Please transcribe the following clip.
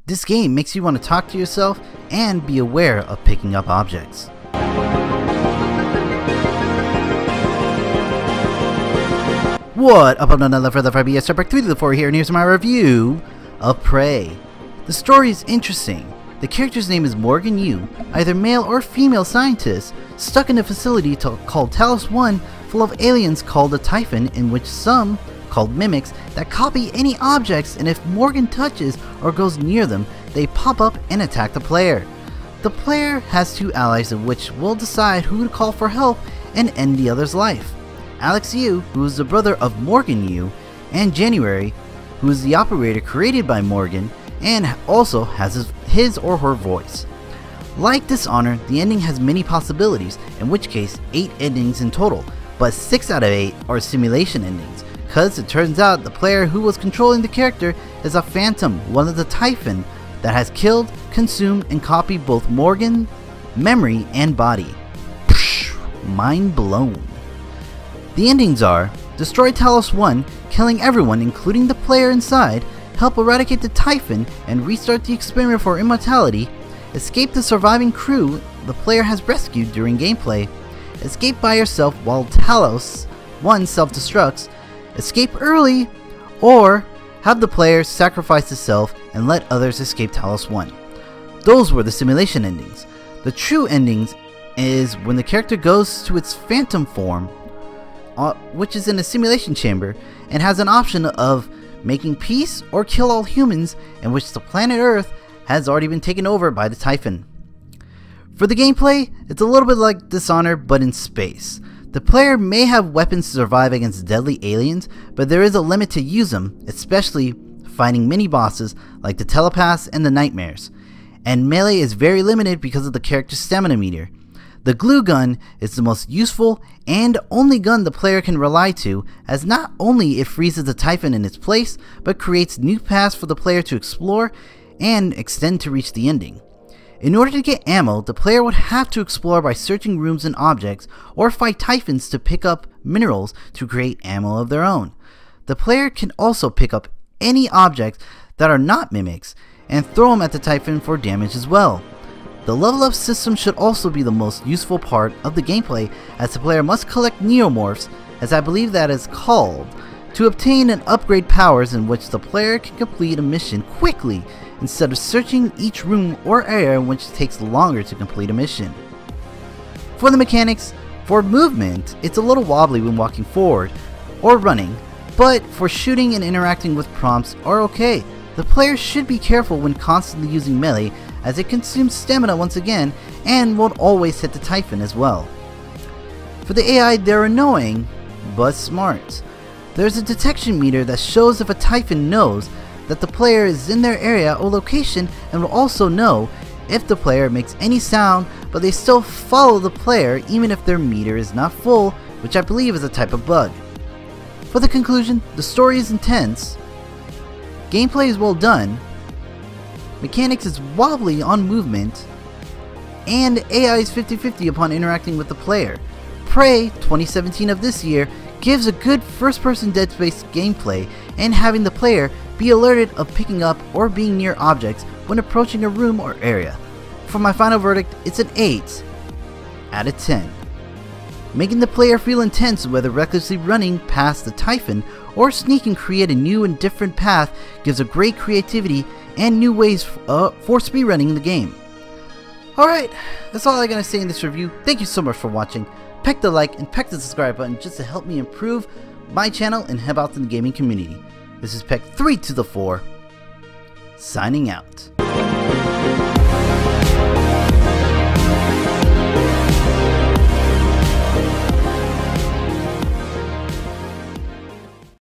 This game makes you want to talk to yourself and be aware of picking up objects. What up, another for the MRpeck324 here, and here's my review of Prey. The story is interesting. The character's name is Morgan Yu, either male or female scientist, stuck in a facility called Talos 1, full of aliens called a Typhon, in which some, called mimics, that copy any objects, and if Morgan touches or goes near them, they pop up and attack the player. The player has two allies of which will decide who to call for help and end the other's life. Alex Yu, who is the brother of Morgan Yu, and January, who is the operator created by Morgan and also has his or her voice. Like Dishonored, the ending has many possibilities, in which case 8 endings in total, but 6 out of 8 are simulation endings, cause it turns out the player who was controlling the character is a phantom, one of the Typhon, that has killed, consumed, and copied both Morgan, memory, and body. Psh, mind blown. The endings are: destroy Talos 1, killing everyone including the player inside, help eradicate the Typhon and restart the experiment for immortality, escape the surviving crew the player has rescued during gameplay, escape by yourself while Talos 1 self-destructs, escape early, or have the player sacrifice himself and let others escape Talos 1. Those were the simulation endings. The true endings is when the character goes to its phantom form, which is in a simulation chamber, and has an option of making peace or kill all humans, in which the planet Earth has already been taken over by the Typhon. For the gameplay, it's a little bit like Dishonored but in space. The player may have weapons to survive against deadly aliens, but there is a limit to use them, especially fighting mini-bosses like the telepaths and the nightmares. And melee is very limited because of the character's stamina meter. The glue gun is the most useful and only gun the player can rely to, as not only it freezes the Typhon in its place, but creates new paths for the player to explore and extend to reach the ending. In order to get ammo, the player would have to explore by searching rooms and objects, or fight Typhons to pick up minerals to create ammo of their own. The player can also pick up any objects that are not mimics, and throw them at the Typhon for damage as well. The level up system should also be the most useful part of the gameplay, as the player must collect neomorphs, as I believe that is called, to obtain and upgrade powers in which the player can complete a mission quickly instead of searching each room or area, which takes longer to complete a mission. For the mechanics, for movement, it's a little wobbly when walking forward or running, but for shooting and interacting with prompts are okay. The player should be careful when constantly using melee, as it consumes stamina once again and won't always hit the Typhon as well. For the AI, they're annoying but smart. There's a detection meter that shows if a Typhon knows that the player is in their area or location, and will also know if the player makes any sound, but they still follow the player even if their meter is not full, which I believe is a type of bug. For the conclusion, the story is intense, gameplay is well done, mechanics is wobbly on movement, and AI is 50-50 upon interacting with the player. Prey 2017 of this year gives a good first-person Dead Space gameplay, and having the player be alerted of picking up or being near objects when approaching a room or area. For my final verdict, it's an 8 out of 10. Making the player feel intense, whether recklessly running past the Typhon or sneak and create a new and different path, gives a great creativity and new ways for speedrunning the game. Alright, that's all I gotta say in this review. Thank you so much for watching. Peck the like and peck the subscribe button just to help me improve my channel and help out in the gaming community. This is Peck324, signing out.